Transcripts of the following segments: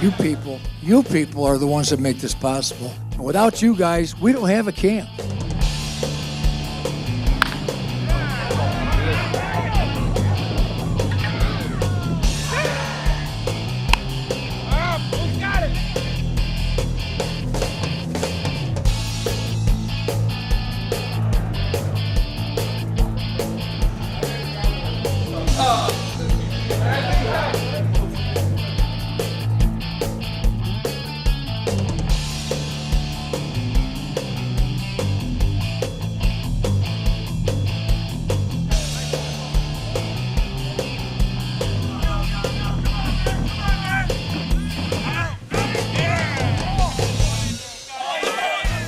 You people are the ones that make this possible. And without you guys, we don't have a camp.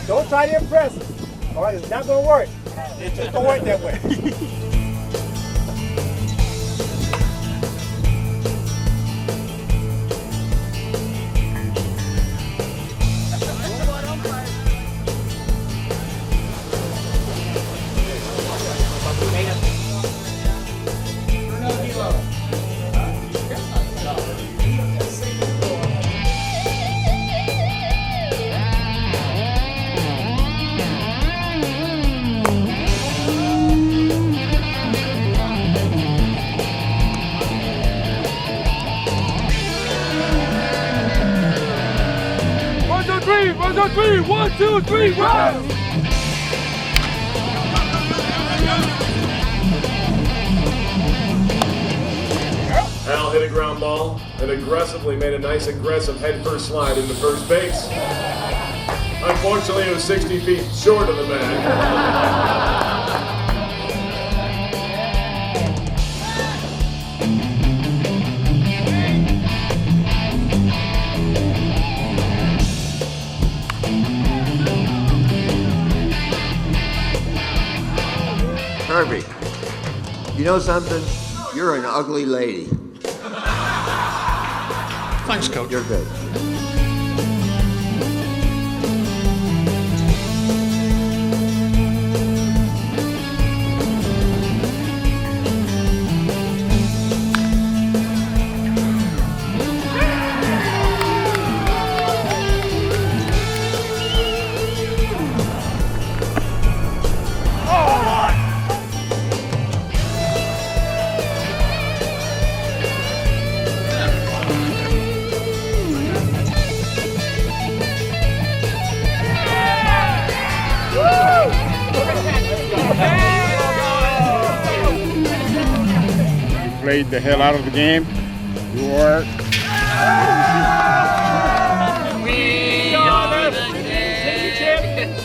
Don't try to impress us. All right, it's not going to work. It's just going to work that way. Three, 1, 2, 3, run! Al hit a ground ball and aggressively made a nice aggressive head-first slide into first base. Unfortunately, it was 60 feet short of the bag. Herbie, you know something? You're an ugly lady. Thanks, Coach. You're good. Played the hell out of the game. Good work. We are the champions.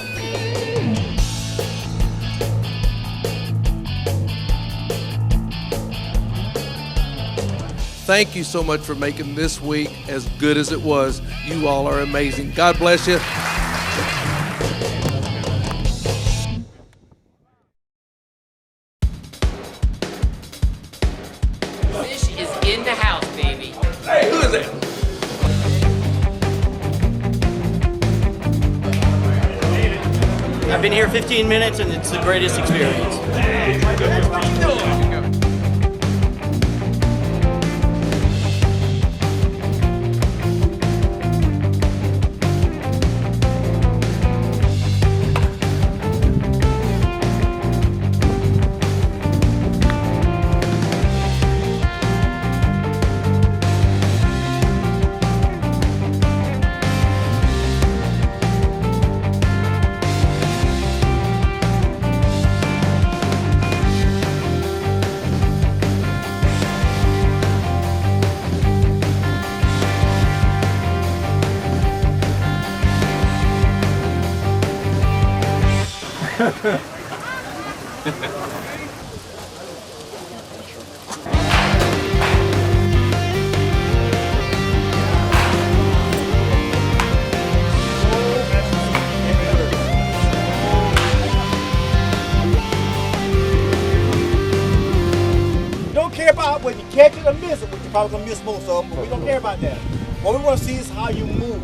Thank you so much for making this week as good as it was. You all are amazing. God bless you. In the house, baby. Hey, who is that? I've been here 15 minutes and it's the greatest experience. Don't care about whether you catch it or miss it, which you're probably going to miss most of them, but we don't care about that. What we want to see is how you move.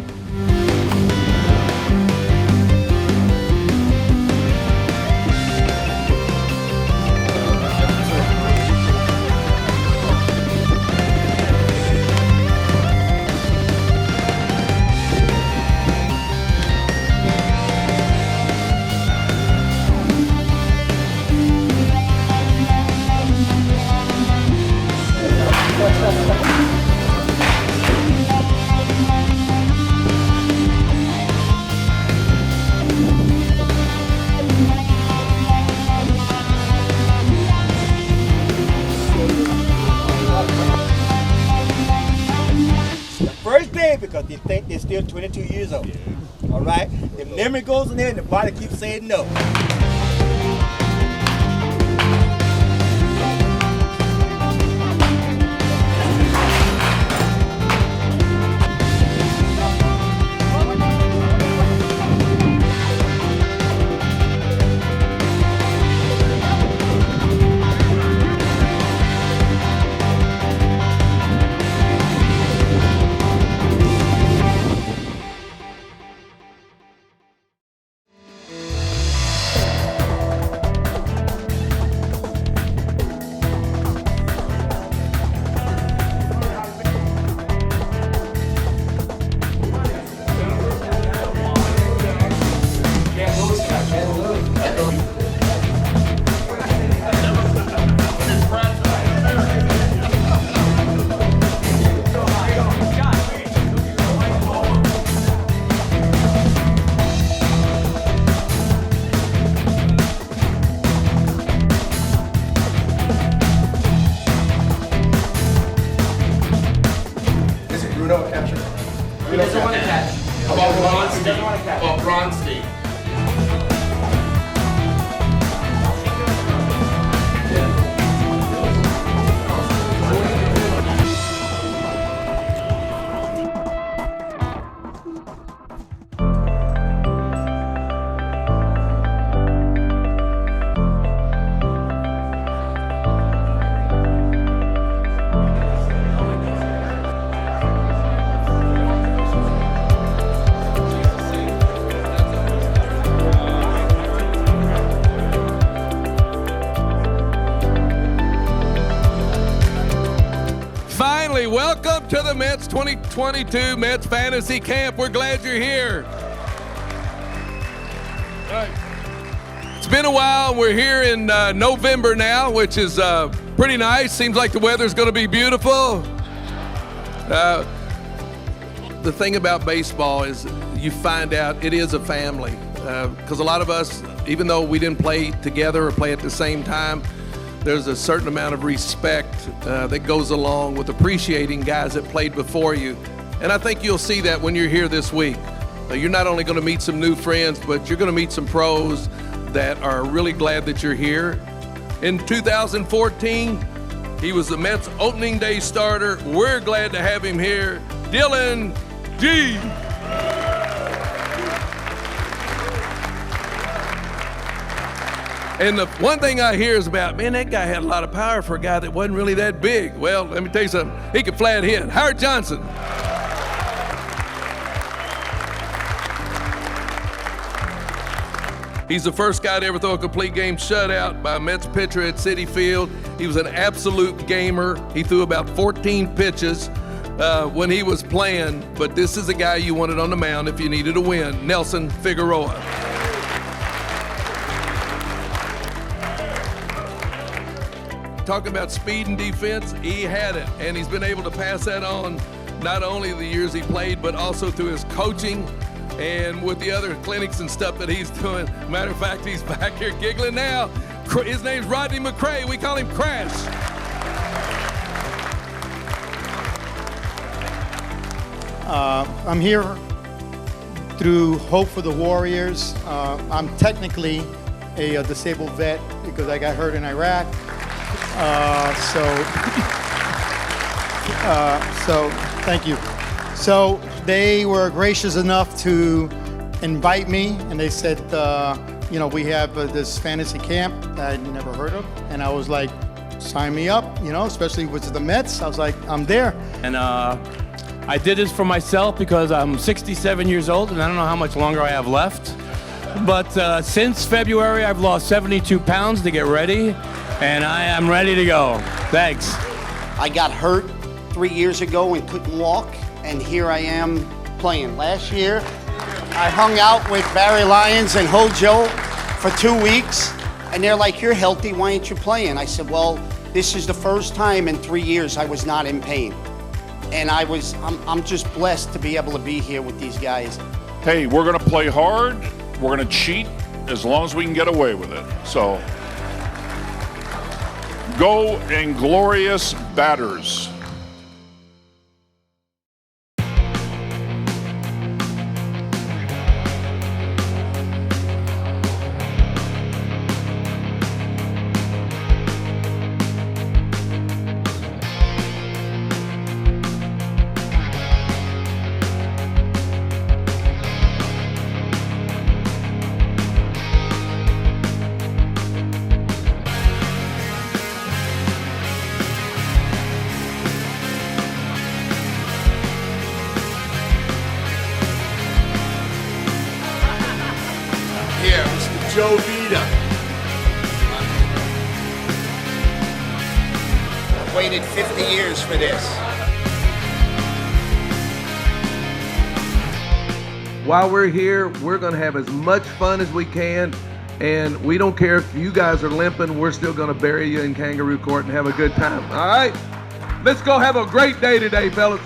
First day because they think they're still 22 years old. All right? The memory goes in there and the body keeps saying no. He doesn't want to catch. How about Bronstein? He doesn't want to catch. How about Bronstein? Welcome to the Mets 2022 Mets Fantasy Camp. We're glad you're here. All right. It's been a while. We're here in November now, which is pretty nice. Seems like the weather's going to be beautiful. The thing about baseball is you find out it is a family. Because a lot of us, even though we didn't play together or play at the same time, there's a certain amount of respect that goes along with appreciating guys that played before you. And I think you'll see that when you're here this week. You're not only going to meet some new friends, but you're going to meet some pros that are really glad that you're here. In 2014, he was the Mets opening day starter. We're glad to have him here, Dylan G. And the one thing I hear is about, man, that guy had a lot of power for a guy that wasn't really that big. Well, let me tell you something. He could flat hit. Howard Johnson. He's the first guy to ever throw a complete game shutout by a Mets pitcher at Citi Field. He was an absolute gamer. He threw about 14 pitches when he was playing. But this is a guy you wanted on the mound if you needed to win, Nelson Figueroa. Talking about speed and defense, he had it, and he's been able to pass that on not only the years he played, but also through his coaching and with the other clinics and stuff that he's doing. Matter of fact, he's back here giggling now. His name's Rodney McCray. We call him Crash. I'm here through Hope for the Warriors. I'm technically a disabled vet because I got hurt in Iraq. So thank you. So they were gracious enough to invite me, and they said, we have this fantasy camp that I'd never heard of, and I was like, sign me up, especially with the Mets. I was like, I'm there. And I did this for myself because I'm 67 years old, and I don't know how much longer I have left. But since February, I've lost 72 pounds to get ready. And I am ready to go. Thanks. I got hurt 3 years ago and couldn't walk, and here I am playing. Last year, I hung out with Barry Lyons and Hojo for 2 weeks, and they're like, you're healthy, why aren't you playing? I said, well, This is the first time in 3 years I was not in pain. And I'm just blessed to be able to be here with these guys. Hey, we're going to play hard. We're going to cheat as long as we can get away with it. So, go Inglorious Batters. Here, Mr. Joe Vita. Waited 50 years for this. While we're here, we're going to have as much fun as we can, and we don't care if you guys are limping, we're still going to bury you in Kangaroo Court and have a good time. All right? Let's go have a great day today, fellas.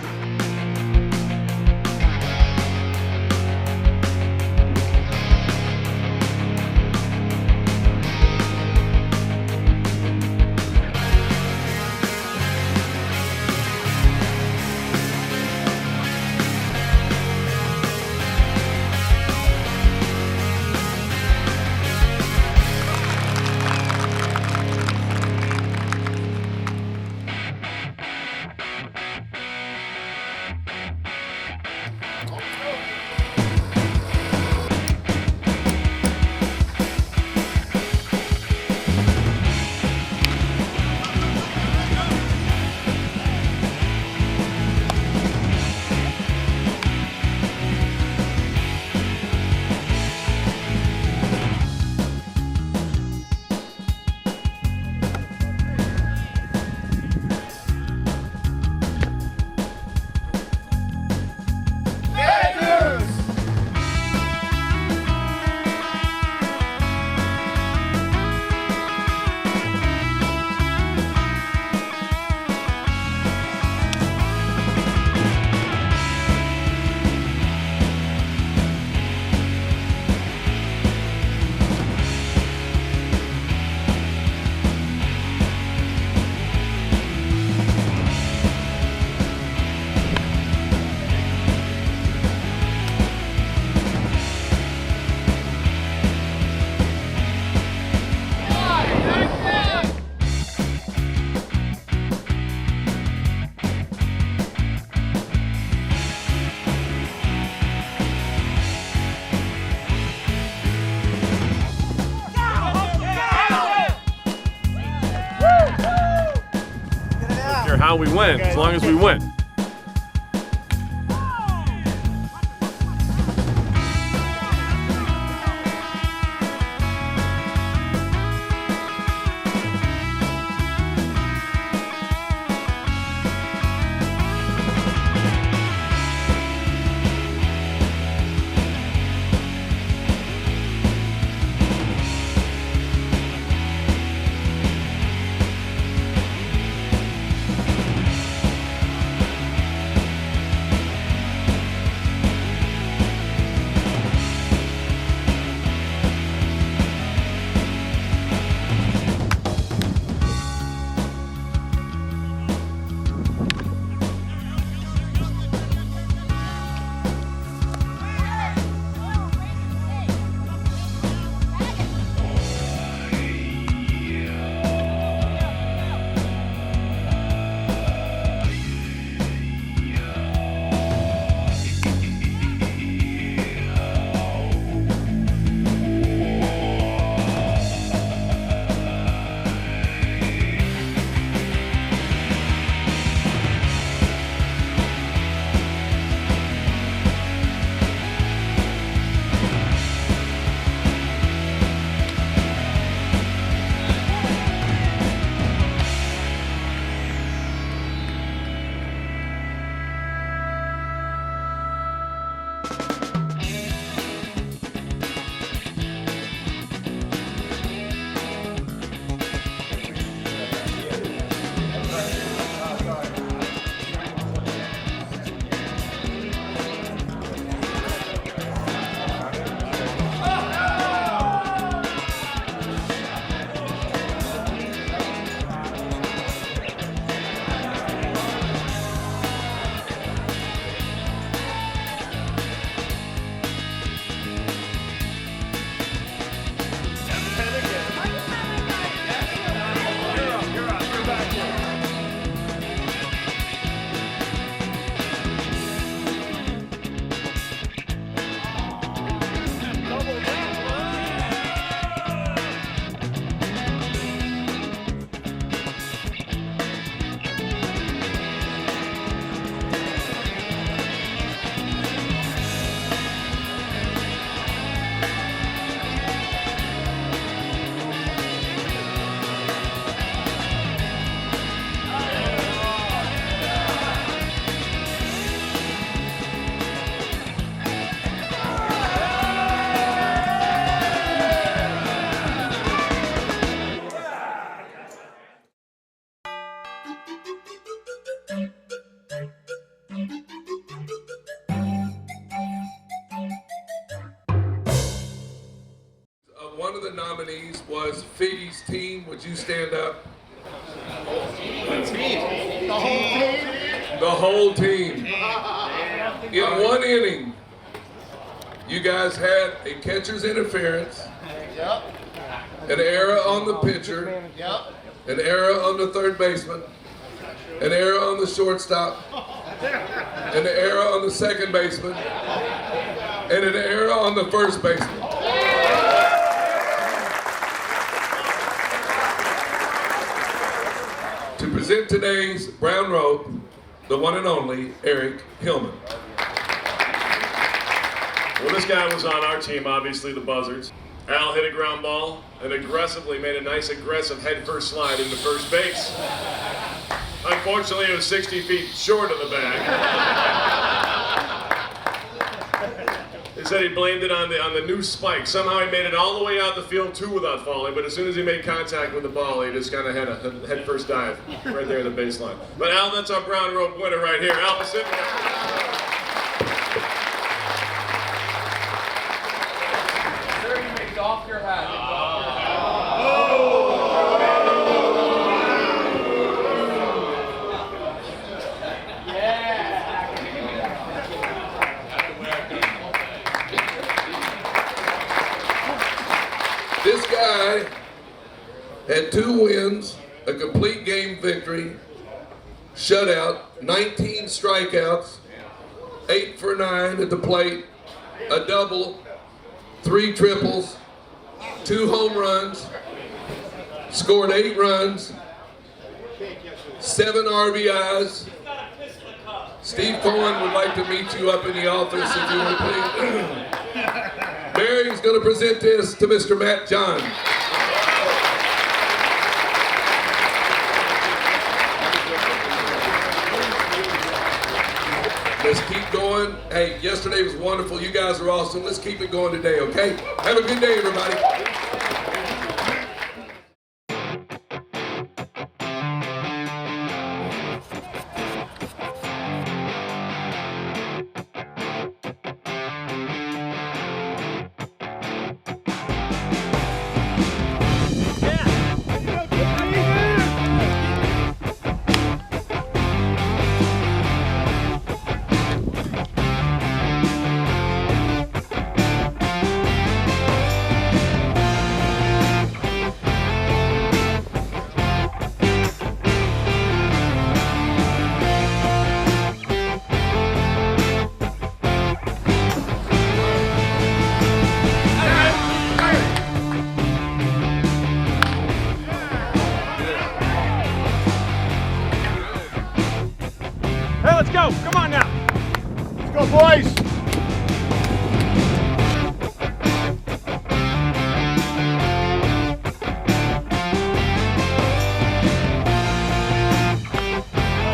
How we win, as long as we win. nominees was Figgy's team. Would you stand up? The whole team. In one inning, you guys had a catcher's interference, an error on the pitcher, an error on the third baseman, an error on the shortstop, an error on the second baseman, and an error on the first baseman. To present today's brown rope, the one and only Eric Hillman. Well, this guy was on our team, obviously, the Buzzards. Al hit a ground ball and aggressively made a nice aggressive head-first slide into first base. Unfortunately, it was 60 feet short of the bag. He said he blamed it on the new spike. Somehow he made it all the way out the field, too, without falling, but as soon as he made contact with the ball, he just kind of had a head-first dive right there at the baseline. But Al, that's our brown rope winner right here. Al Pacific. Off your hat. This guy had 2 wins, a complete game victory, shutout, 19 strikeouts, 8 for 9 at the plate, a double, 3 triples, 2 home runs, scored 8 runs, 7 RBIs. Steve Cohen would like to meet you up in the office if you would please. Mary's going to present this to Mr. Matt John. Let's keep going. Hey, yesterday was wonderful. You guys are awesome. Let's keep it going today, okay? Have a good day, everybody. Let's go. Come on now. Let's go, boys.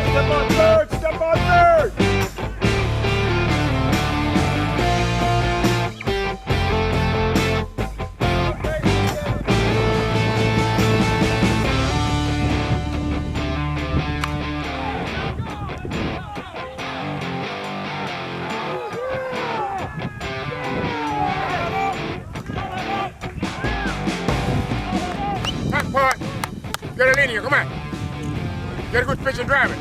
Step on third. Step on third. Get it in here, come on. Get a good pitch and drive it.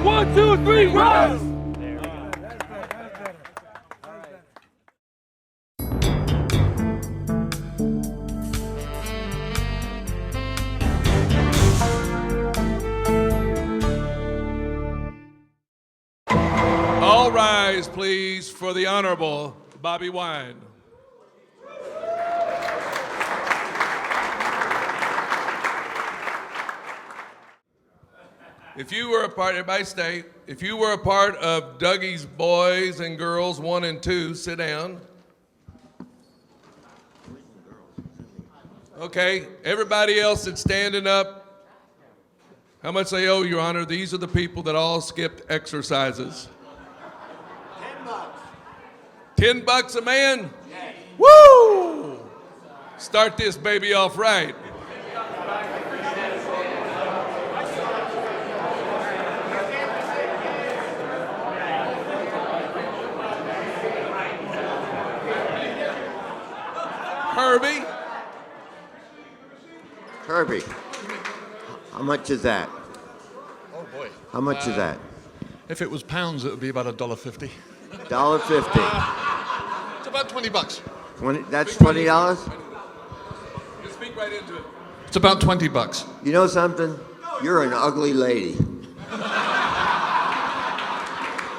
One, two, three, run! All right. noise, please, for the Honorable Bobby Wine. If you were a part, everybody stay. If you were a part of Dougie's Boys and Girls 1 and 2, sit down. Okay, everybody else that's standing up, how much they owe, Your Honor? These are the people that all skipped exercises. $10. $10 a man? Yes. Woo! Start this baby off right. Herbie, how much is that? Oh boy. How much is that? If it was pounds, it would be about $1.50. $1.50. It's about $20. 20. That's $20. You speak right into it. It's about $20. You know something? You're an ugly lady.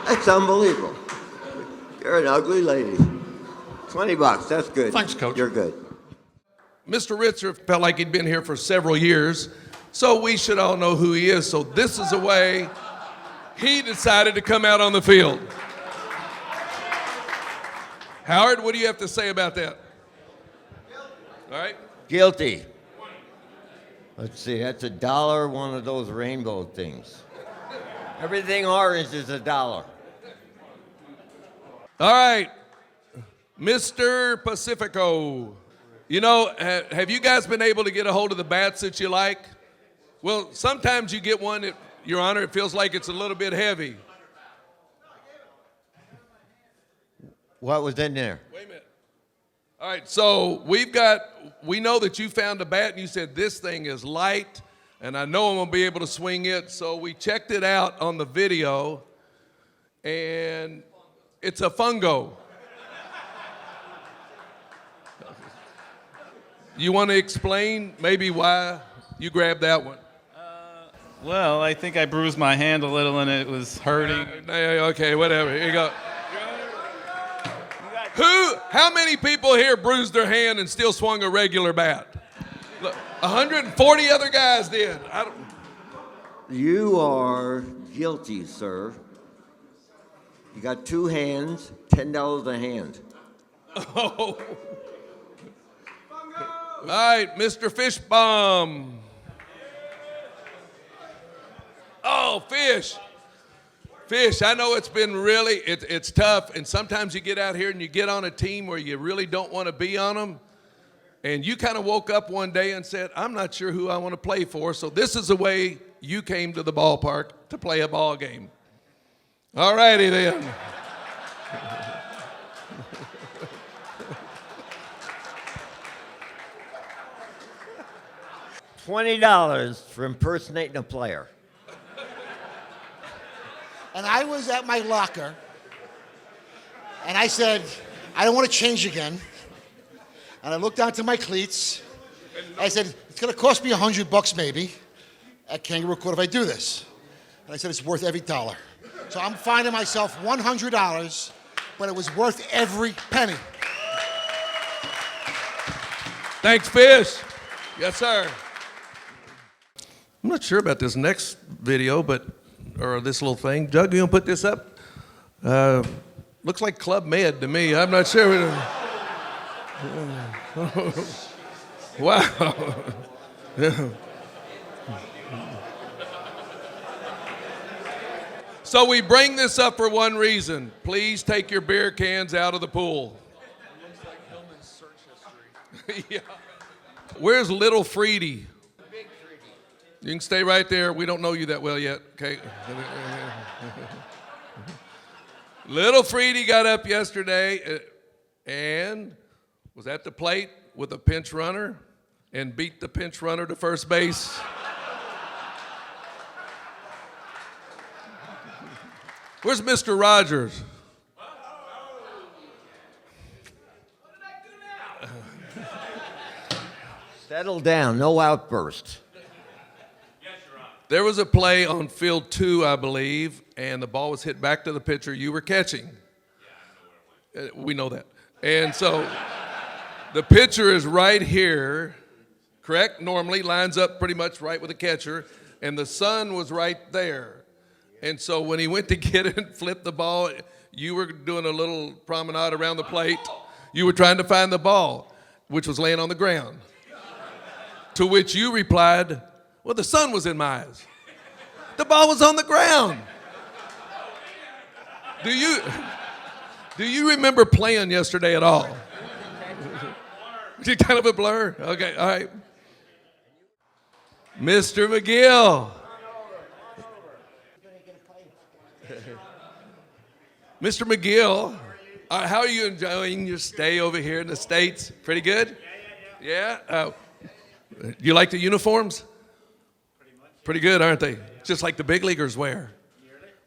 That's unbelievable. You're an ugly lady. $20. That's good. Thanks, Coach. You're good. Mr. Ritzer felt like he'd been here for several years, so we should all know who he is. So this is a way he decided to come out on the field. Howard, what do you have to say about that? All right. Guilty. Let's see, that's $1, one of those rainbow things. Everything orange is $1. All right, Mr. Pacifico. You know, have you guys been able to get a hold of the bats that you like? Well, sometimes you get one, Your Honor, it feels like it's a little bit heavy. What was in there? Wait a minute. All right, so we know that you found a bat and you said this thing is light and I know I'm gonna be able to swing it. So we checked it out on the video and it's a fungo. You want to explain maybe why you grabbed that one? Well, I think I bruised my hand a little and it was hurting. Okay, whatever. Here you go. How many people here bruised their hand and still swung a regular bat? Look, 140 other guys did. You are guilty, sir. You got two hands, $10 a hand. Oh. All right, Mr. Fishbomb. Oh, Fish. Fish, I know it's been really, it's tough, and sometimes you get out here and you get on a team where you really don't want to be on them, and you kind of woke up one day and said, I'm not sure who I want to play for, so this is the way you came to the ballpark to play a ball game. All righty then. $20 for impersonating a player. And I was at my locker, and I said, I don't want to change again. And I looked down to my cleats. I said, it's going to cost me $100 maybe at Kangaroo Court if I do this. And I said, it's worth every dollar. So I'm finding myself $100, but it was worth every penny. Thanks, Fish. Yes, sir. I'm not sure about this next video, or this little thing. Doug, you gonna put this up? Looks like Club Med to me. I'm not sure. Wow. So we bring this up for one reason. Please take your beer cans out of the pool. It looks like Hillman's search history. Yeah. Where's Little Freedy? You can stay right there. We don't know you that well yet, okay? Little Freedy got up yesterday and was at the plate with a pinch runner and beat the pinch runner to first base. Where's Mr. Rogers? Settle down, no outburst. There was a play on field 2, I believe, and the ball was hit back to the pitcher you were catching. We know that. And so the pitcher is right here, correct? Normally lines up pretty much right with the catcher, and the sun was right there. And so when he went to get it and flip the ball, you were doing a little promenade around the plate. You were trying to find the ball, which was laying on the ground. To which you replied, well, the sun was in my eyes. The ball was on the ground. Do you remember playing yesterday at all? Kind of a blur? Okay, all right. Mr. McGill. Mr. McGill, how are you enjoying your stay over here in the States? Pretty good? Yeah? You like the uniforms? Pretty good, aren't they? Just like the big leaguers wear.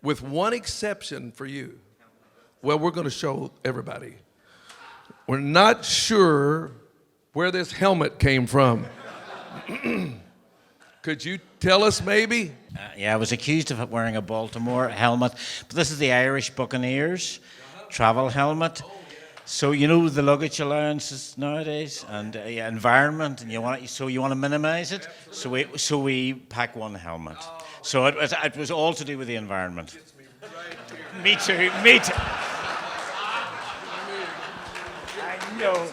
With one exception for you. Well, we're going to show everybody. We're not sure where this helmet came from. Could you tell us maybe? Yeah, I was accused of wearing a Baltimore helmet, but this is the Irish Buccaneers travel helmet. So you know the luggage allowances nowadays and environment, and you want to minimise it. So we pack one helmet. So it was all to do with the environment. Me too. I know.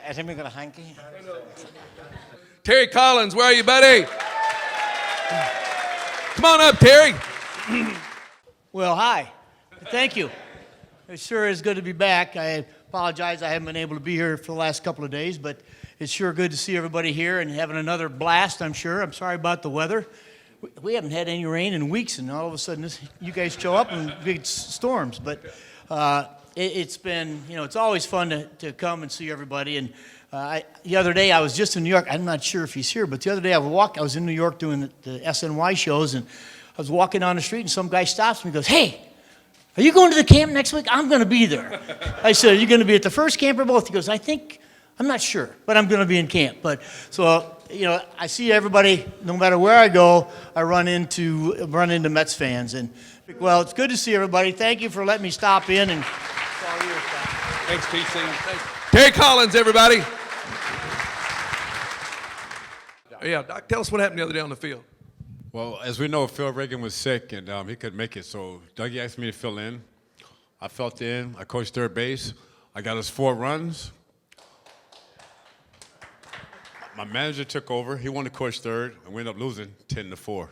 I think we've got a hanky. Terry Collins, where are you, buddy? Come on up, Terry. Well, hi. Thank you. It sure is good to be back. I apologize I haven't been able to be here for the last couple of days, but it's sure good to see everybody here and having another blast, I'm sure. I'm sorry about the weather. We haven't had any rain in weeks, and all of a sudden you guys show up in big storms. But it's been, it's always fun to come and see everybody. And the other day I was just in New York. I'm not sure if he's here, but the other day I was in New York doing the SNY shows, and I was walking down the street, and some guy stops me and goes, "Hey, are you going to the camp next week?" "I'm going to be there." I said, "Are you going to be at the first camp or both?" He goes, I'm not sure, but I'm going to be in camp. But so, I see everybody, no matter where I go, I run into Mets fans. And, well, it's good to see everybody. Thank you for letting me stop in. And it's all yours, Doc. Thanks, TC. Terry Collins, everybody. Yeah, Doc, tell us what happened the other day on the field. Well, as we know, Phil Reagan was sick, and he couldn't make it, so Dougie asked me to fill in. I filled in. I coached third base. I got us 4 runs. My manager took over. He wanted to coach third, and we ended up losing 10-4.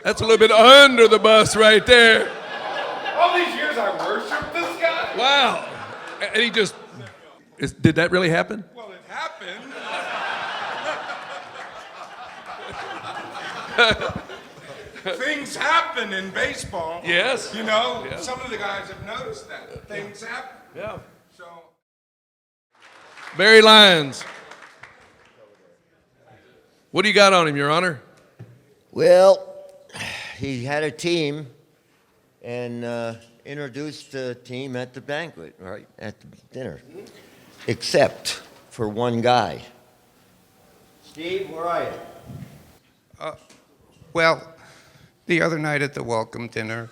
That's a little bit under the bus right there. All these years I worshiped this guy? Wow. And he just, did that really happen? Well, it happened. Things happen in baseball. Yes. Yes. Some of the guys have noticed that. Things happen. Yeah. So. Barry Lyons. What do you got on him, Your Honor? Well, he had a team and introduced the team at the banquet, right, at the dinner, except for one guy. Steve, where are you? Well, the other night at the welcome dinner,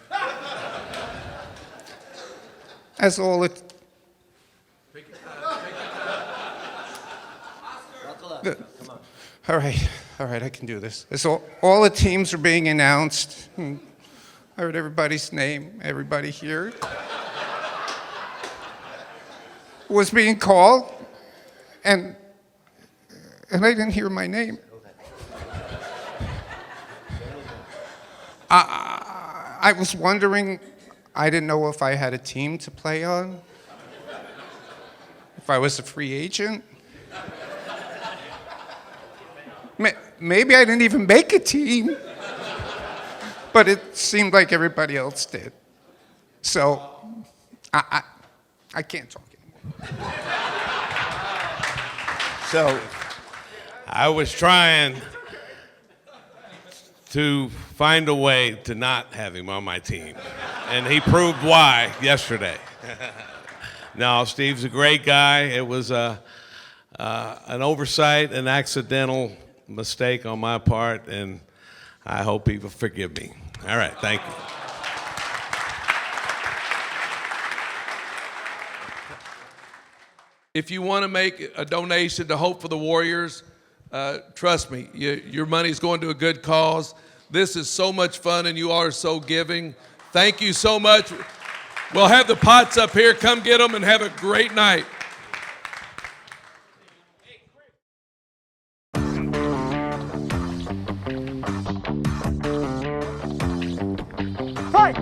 as all it... All right, I can do this. As all the teams are being announced. I heard everybody's name, everybody here was being called, and I didn't hear my name. I was wondering, I didn't know if I had a team to play on, if I was a free agent. Maybe I didn't even make a team, but it seemed like everybody else did. So I can't talk anymore. So I was trying to find a way to not have him on my team, and he proved why yesterday. No, Steve's a great guy. It was an oversight, an accidental mistake on my part, and I hope he will forgive me. All right, thank you. If you want to make a donation to Hope for the Warriors, trust me, your money's going to a good cause. This is so much fun, and you all are so giving. Thank you so much. We'll have the pots up here. Come get them and have a great night. Fight!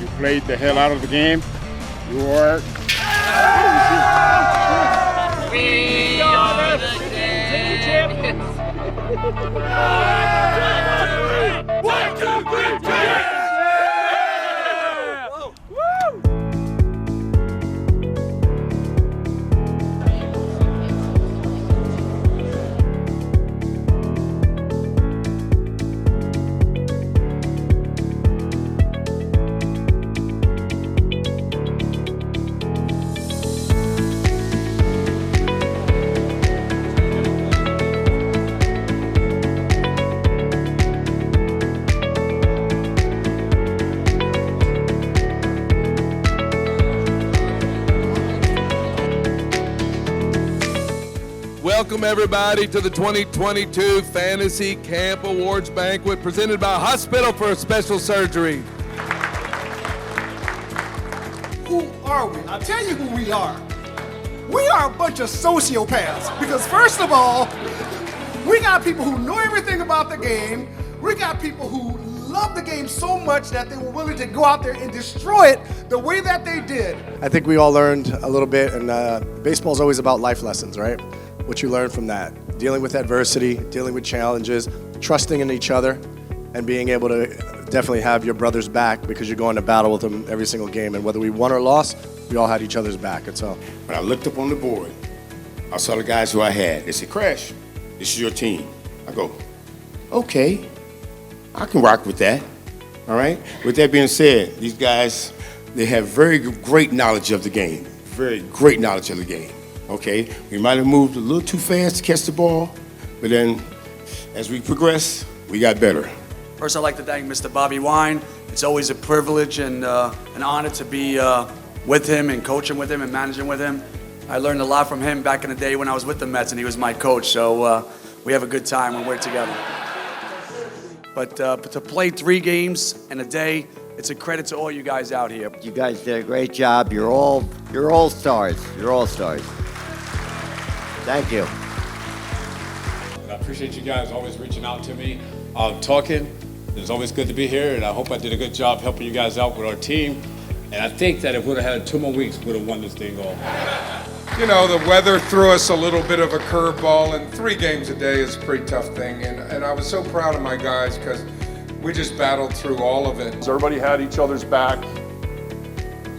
You played the hell out of the game. You worked. We are the champions. 1, 2, 3, Welcome everybody to the 2022 Fantasy Camp Awards Banquet presented by Hospital for Special Surgery. Who are we? I'll tell you who we are. We are a bunch of sociopaths because first of all, we got people who know everything about the game. We got people who love the game so much that they were willing to go out there and destroy it the way that they did. I think we all learned a little bit, and baseball is always about life lessons, right? What you learn from that. Dealing with adversity, dealing with challenges, trusting in each other and being able to definitely have your brother's back because you're going to battle with them every single game. And whether we won or lost, we all had each other's back. And so when I looked up on the board, I saw the guys who I had. They said, Crash, this is your team. I go, okay, I can rock with that. All right? With that being said, these guys, they have very great knowledge of the game. Very great knowledge of the game. Okay? We might have moved a little too fast to catch the ball, but then as we progress, we got better. First, I'd like to thank Mr. Bobby Wine. It's always a privilege and an honor to be with him and coaching with him and managing with him. I learned a lot from him back in the day when I was with the Mets and he was my coach, so we have a good time when we're together. But to play 3 games in a day, it's a credit to all you guys out here. You guys did a great job. You're all stars. You're all stars. Thank you. And I appreciate you guys always reaching out to me, talking. It's always good to be here, and I hope I did a good job helping you guys out with our team. And I think that if we would have had 2 more weeks, we would have won this thing all. You know, the weather threw us a little bit of a curveball, and 3 games a day is a pretty tough thing. And I was so proud of my guys because we just battled through all of it. Everybody had each other's back.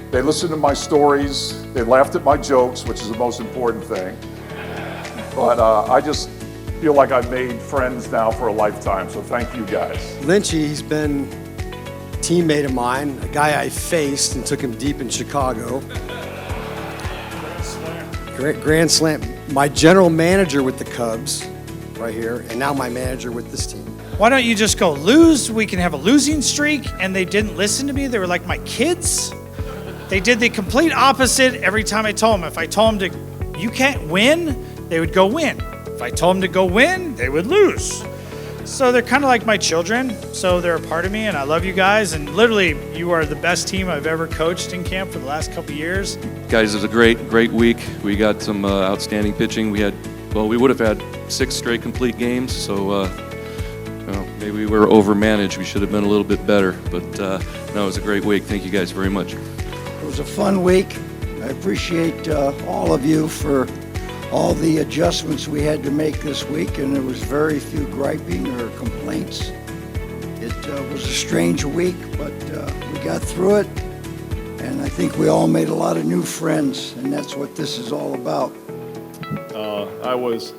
They listened to my stories. They laughed at my jokes, which is the most important thing. But I just feel like I've made friends now for a lifetime, so thank you guys. Lynchy, he's been a teammate of mine, a guy I faced and took him deep in Chicago. Grand Slam, my general manager with the Cubs, right here, and now my manager with this team. Why don't you just go lose? We can have a losing streak. And they didn't listen to me. They were like my kids. They did the complete opposite every time I told them. If I told them to, you can't win, they would go win. If I told them to go win, they would lose. So they're kind of like my children. So they're a part of me, and I love you guys. And literally, you are the best team I've ever coached in camp for the last couple of years. Guys, it was a great week. We got some outstanding pitching. We would have had 6 straight complete games, so maybe we were overmanaged. We should have been a little bit better, but no, it was a great week. Thank you guys very much. It was a fun week. I appreciate all of you for all the adjustments we had to make this week, and there was very few griping or complaints. It was a strange week, but we got through it, and I think we all made a lot of new friends, and that's what this is all about. I was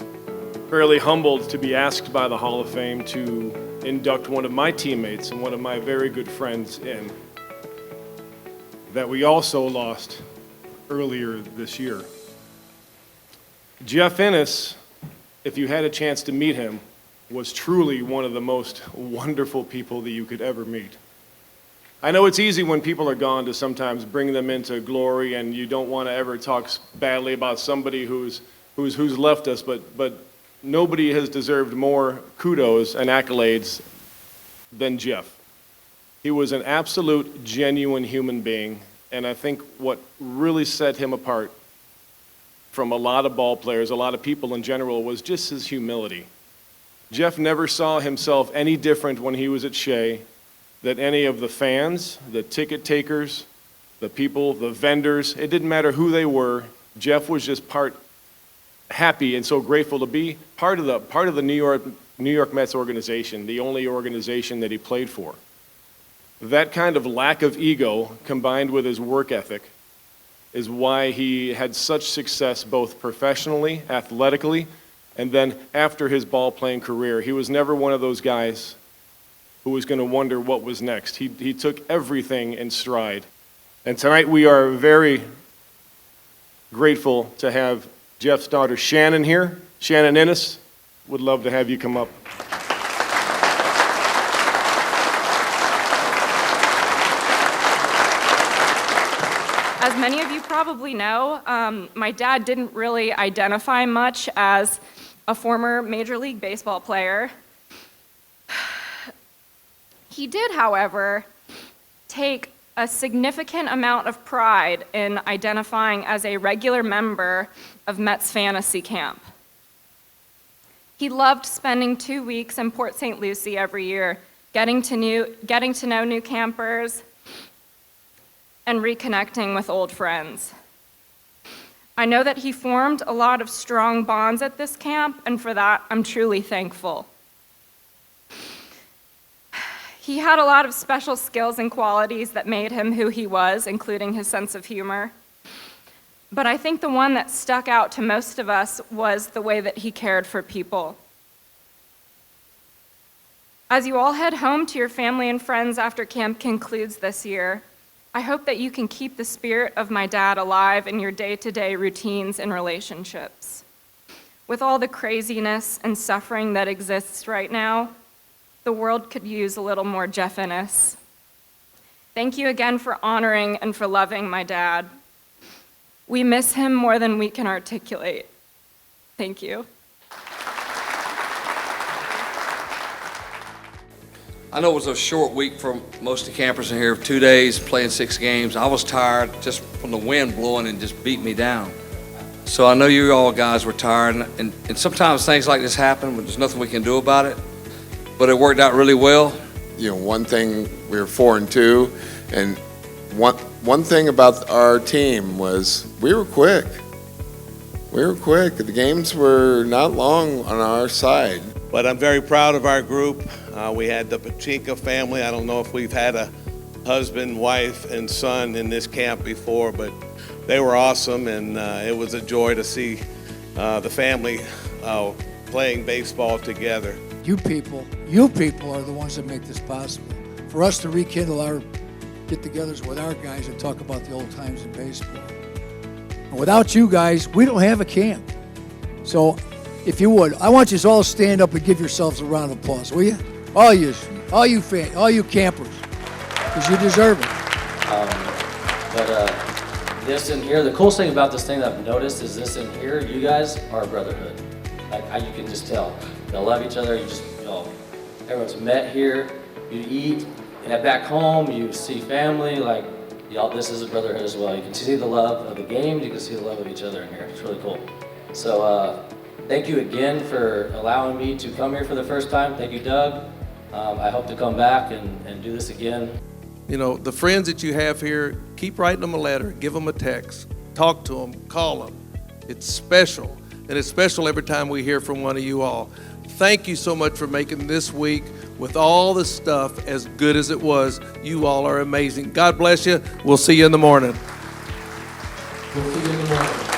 fairly humbled to be asked by the Hall of Fame to induct one of my teammates and one of my very good friends in, that we also lost earlier this year. Jeff Ennis, if you had a chance to meet him, was truly one of the most wonderful people that you could ever meet. I know it's easy when people are gone to sometimes bring them into glory, and you don't want to ever talk badly about somebody who's left us, but nobody has deserved more kudos and accolades than Jeff. He was an absolute, genuine human being, and I think what really set him apart from a lot of ball players, a lot of people in general, was just his humility. Jeff never saw himself any different when he was at Shea than any of the fans, the ticket takers, the people, the vendors. It didn't matter who they were. Jeff was just happy and so grateful to be part of the New York Mets organization, the only organization that he played for. That kind of lack of ego combined with his work ethic is why he had such success both professionally, athletically, and then after his ball playing career. He was never one of those guys who was going to wonder what was next. He took everything in stride. And tonight we are very grateful to have Jeff's daughter Shannon here. Shannon Ennis, would love to have you come up. As many of you probably know, my dad didn't really identify much as a former Major League Baseball player. He did, however, take a significant amount of pride in identifying as a regular member of Mets fantasy camp. He loved spending 2 weeks in Port St. Lucie every year, getting to know new campers, and reconnecting with old friends. I know that he formed a lot of strong bonds at this camp, and for that, I'm truly thankful. He had a lot of special skills and qualities that made him who he was, including his sense of humor. But I think the one that stuck out to most of us was the way that he cared for people. As you all head home to your family and friends after camp concludes this year, I hope that you can keep the spirit of my dad alive in your day-to-day routines and relationships. With all the craziness and suffering that exists right now, the world could use a little more Jeff-iness. Thank you again for honoring and for loving my dad. We miss him more than we can articulate. Thank you. I know it was a short week for most of the campers in here, 2 days, playing 6 games. I was tired just from the wind blowing and just beat me down. So I know you all guys were tired, and sometimes things like this happen, but there's nothing we can do about it. But it worked out really well. You know, one thing, we were 4-2, and one thing about our team was we were quick. We were quick. The games were not long on our side. But I'm very proud of our group. We had the Pachinka family. I don't know if we've had a husband, wife, and son in this camp before, but they were awesome, and it was a joy to see the family playing baseball together. You people are the ones that make this possible. For us to rekindle our get-togethers with our guys and talk about the old times in baseball. And without you guys, we don't have a camp. So, if you would, I want you to all stand up and give yourselves a round of applause, will you? All you fans, all you campers, because you deserve it. This in here, the coolest thing about this thing that I've noticed is this in here, you guys are a brotherhood. Like, you can just tell. They love each other, everyone's met here, you eat, and back home, you see family, like, y'all, this is a brotherhood as well. You can see the love of the game, you can see the love of each other in here. It's really cool. So, thank you again for allowing me to come here for the first time. Thank you, Doug. I hope to come back and do this again. You know, the friends that you have here, keep writing them a letter, give them a text, talk to them, call them. It's special, and it's special every time we hear from one of you all. Thank you so much for making this week, with all the stuff, as good as it was. You all are amazing. God bless you. We'll see you in the morning. We'll see you in the morning.